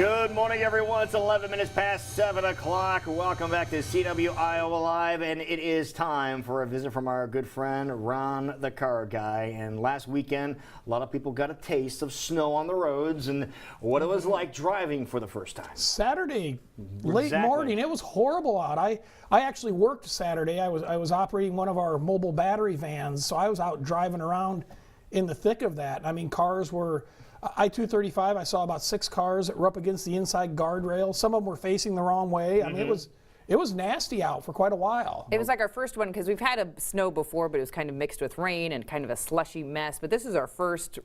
Good morning, everyone. It's 11 minutes past 7 o'clock. Welcome back to CW Iowa Live, and it is time for a visit from our good friend, Ron the Car Guy. And last weekend, a lot of people got a taste of snow on the roads and what it was like driving for the first time. Saturday, late morning, it was horrible out. I actually worked Saturday. I was operating one of our mobile battery vans, so I was out driving around in the thick of that. I mean, cars were... I-235, I saw about 6 cars that were up against the inside guardrail. Some of them were facing the wrong way. I mean, it was nasty out for quite a while. It was like our first one because we've had a snow before, but it was kind of mixed with rain and kind of a slushy mess. But this is our first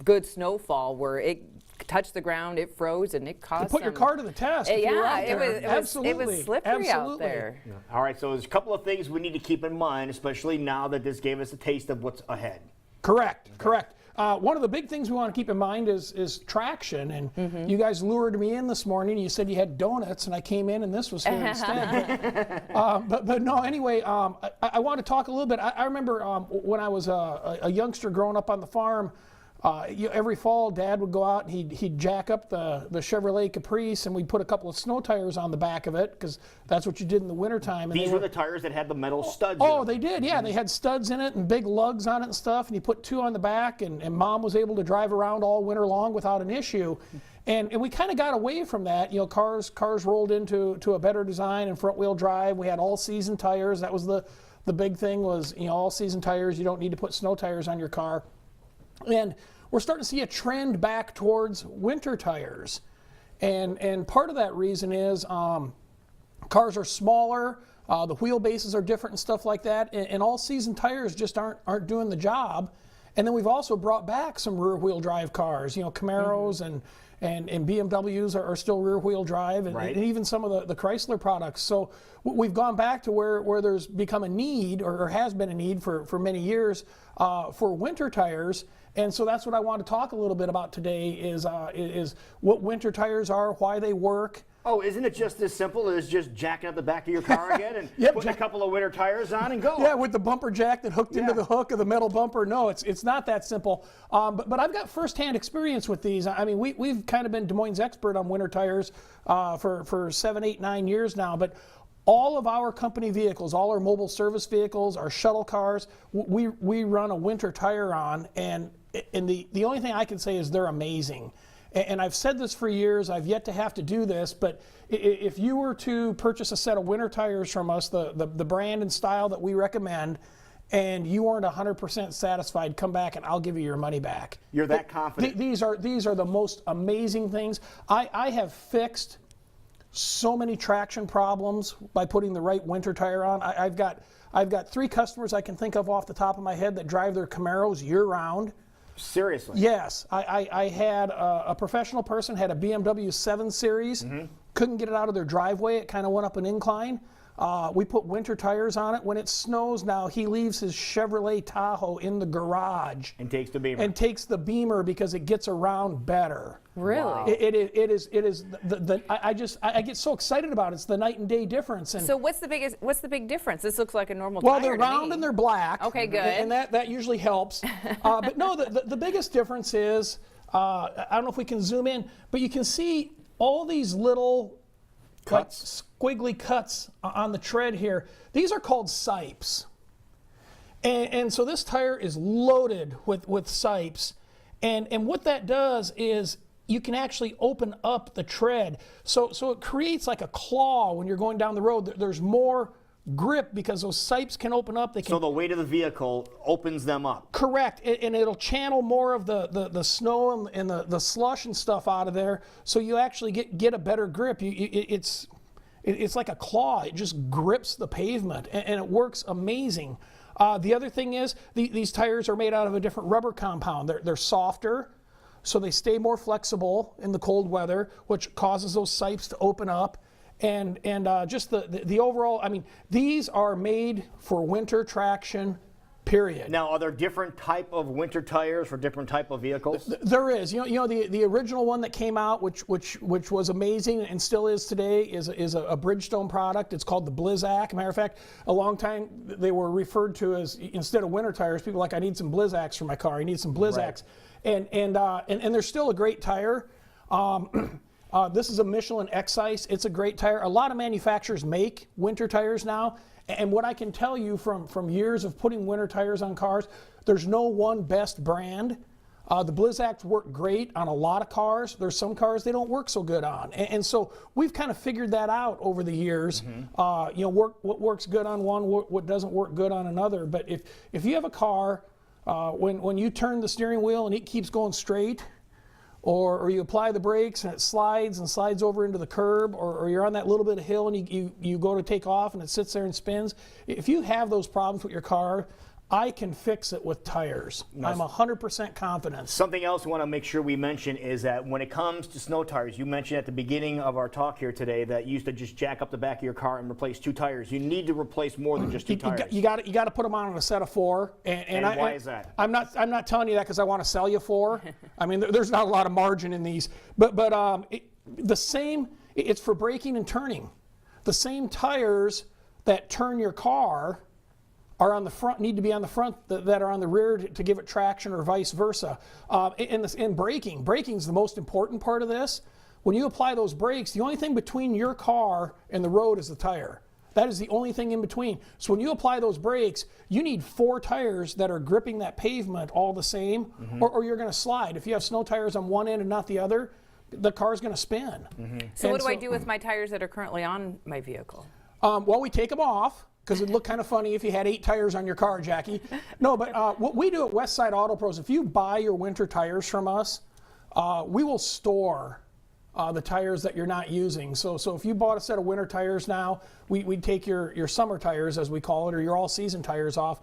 good snowfall where it touched the ground, it froze, and it caused put your car to the test. Yeah, Absolutely. it was slippery out there. Yeah. All right, so there's a couple of things we need to keep in mind, especially now that this gave us a taste of what's ahead. Correct. One of the big things we want to keep in mind is traction. And you guys lured me in this morning. You said you had donuts, and I came in, and this was here instead. But no, anyway, I want to talk a little bit. I remember when I was a youngster growing up on the farm, every fall, Dad would go out and he'd jack up the Chevrolet Caprice, and we'd put a couple of snow tires on the back of it because that's what you did in the wintertime. These were the tires that had the metal studs in them. They did, yeah. They had studs in it and big lugs on it and stuff, and you put 2 on the back, and Mom was able to drive around all winter long without an issue. And we kind of got away from that. You know, cars rolled into a better design and front-wheel drive. We had all-season tires. That was the big thing was, you know, all-season tires. You don't need to put snow tires on your car. And we're starting to see a trend back towards winter tires. And part of that reason is cars are smaller, the wheelbases are different and stuff like that, and all-season tires just aren't doing the job. And then we've also brought back some rear-wheel drive cars. You know, Camaros and BMWs are still rear-wheel drive, and even some of the Chrysler products. So we've gone back to where there's become a need, or has been a need for many years, for winter tires. And so that's what I want to talk a little bit about today is what winter tires are, why they work. Oh, isn't it just as simple as just jacking up the back of your car again and putting a couple of winter tires on and go? Yeah, with the bumper jack that hooked into the hook of the metal bumper. No, it's not that simple. But I've got firsthand experience with these. I mean, we've kind of been Des Moines expert on winter tires for 7, 8, 9 years now. But all of our company vehicles, all our mobile service vehicles, our shuttle cars, we run a winter tire on, and the only thing I can say is they're amazing. And I've said this for years, I've yet to have to do this, but if you were to purchase a set of winter tires from us, the brand and style that we recommend, and you aren't 100% satisfied, come back and I'll give you your money back. You're that confident? These are the most amazing things. I have fixed so many traction problems by putting the right winter tire on. I've got 3 customers I can think of off the top of my head that drive their Camaros year-round. Seriously? Yes. I had a professional person, had a BMW 7 Series, couldn't get it out of their driveway. It kind of went up an incline. We put winter tires on it. When it snows now, he leaves his Chevrolet Tahoe in the garage. And takes the Beamer. And takes the Beamer because it gets around better. Really? Wow. It is I get so excited about it. It's the night and day difference. And so what's the big difference? This looks like a normal well, tire they're to round me. and they're black. Okay, good. And that usually helps. But no, the biggest difference is, I don't know if we can zoom in, but you can see all these little cuts, squiggly cuts on the tread here. These are called sipes. And so this tire is loaded with sipes. And what that does is you can actually open up the tread. So it creates like a claw when you're going down the road. There's more grip because those sipes can open up. So the weight of the vehicle opens them up. Correct, and it'll channel more of the snow and the slush and stuff out of there, so you actually get a better grip. It's like a claw. It just grips the pavement, and it works amazing. The other thing is these tires are made out of a different rubber compound. They're softer, so they stay more flexible in the cold weather, which causes those sipes to open up. And just the overall, I mean, these are made for winter traction, period. Now, are there different type of winter tires for different type of vehicles? There is. You know, the original one that came out, which was amazing and still is today, is a Bridgestone product. It's called the Blizzak. Matter of fact, a long time they were referred to as, instead of winter tires, people were like, I need some Blizzaks for my car. I need some Blizzaks. Right. And they're still a great tire. This is a Michelin Excise. It's a great tire. A lot of manufacturers make winter tires now. And what I can tell you from years of putting winter tires on cars, there's no one best brand. The Blizzaks work great on a lot of cars. There's some cars they don't work so good on. And so we've kind of figured that out over the years. What works good on one, what doesn't work good on another. But if you have a car, when you turn the steering wheel and it keeps going straight, or you apply the brakes and it slides over into the curb, or you're on that little bit of hill and you go to take off and it sits there and spins. If you have those problems with your car, I can fix it with tires. I'm 100% confident. Something else we want to make sure we mention is that when it comes to snow tires, you mentioned at the beginning of our talk here today that you used to just jack up the back of your car and replace 2 tires. You need to replace more than just 2 tires. You got to put them on a set of 4. And why is that? I'm not telling you that because I want to sell you 4. I mean, there's not a lot of margin in these. But the same. It's for braking and turning. The same tires that turn your car are on the front, need to be on the front that are on the rear to give it traction, or vice versa. In braking, braking's the most important part of this. When you apply those brakes, the only thing between your car and the road is the tire. That is the only thing in between. So when you apply those brakes, you need 4 tires that are gripping that pavement all the same, or you're going to slide. If you have snow tires on one end and not the other, the car's going to spin. So what do I do with my tires that are currently on my vehicle? Well, we take them off, because it'd look kind of funny if you had 8 tires on your car, Jackie. No, but what we do at Westside Auto Pros, if you buy your winter tires from us, we will store the tires that you're not using. So if you bought a set of winter tires now, we'd take your summer tires, as we call it, or your all-season tires off.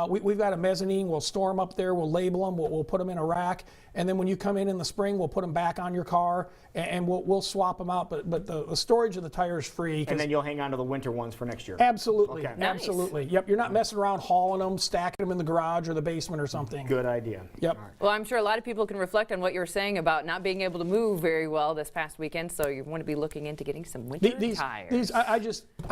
We've got a mezzanine. We'll store them up there. We'll label them. We'll put them in a rack. And then when you come in the spring, we'll put them back on your car, and we'll swap them out. But the storage of the tires is free. And then you'll hang on to the winter ones for next year. Absolutely. Okay. Absolutely. Yep. You're not messing around hauling them, stacking them in the garage or the basement or something. Good idea. Yep. All right. Well, I'm sure a lot of people can reflect on what you were saying about not being able to move very well this past weekend, so you want to be looking into getting some winter tires.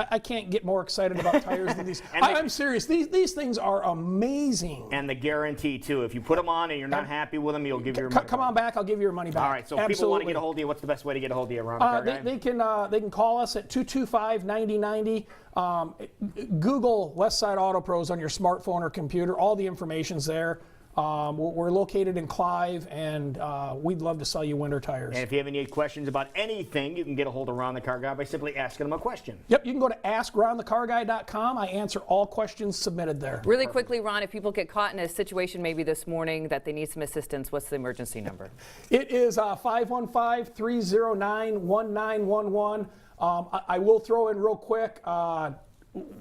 I can't get more excited about tires than these. I'm serious. These things are amazing. And the guarantee, too. If you put them on and you're not happy with them, you'll give your money Come on back. I'll give you your money back. All right. So if people want to get a hold of you, what's the best way to get a hold of you, Ron? They can call us at 225-9090. Google Westside Auto Pros on your smartphone or computer. All the information's there. We're located in Clive, and we'd love to sell you winter tires. And if you have any questions about anything, you can get a hold of Ron the Car Guy by simply asking him a question. Yep, you can go to askronthecarguy.com. I answer all questions submitted there. Really quickly, Ron, if people get caught in a situation maybe this morning that they need some assistance, what's the emergency number? It is 515-309-1911. I will throw in real quick,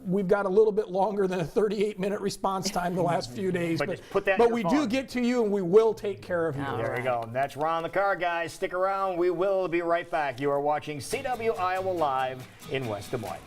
we've got a little bit longer than a 38-minute response time the last few days. But just put that in but your we phone. do get to you, and we will take care of you. There you go. That's Ron the Car Guy. Stick around. We will be right back. You are watching CW Iowa Live in West Des Moines.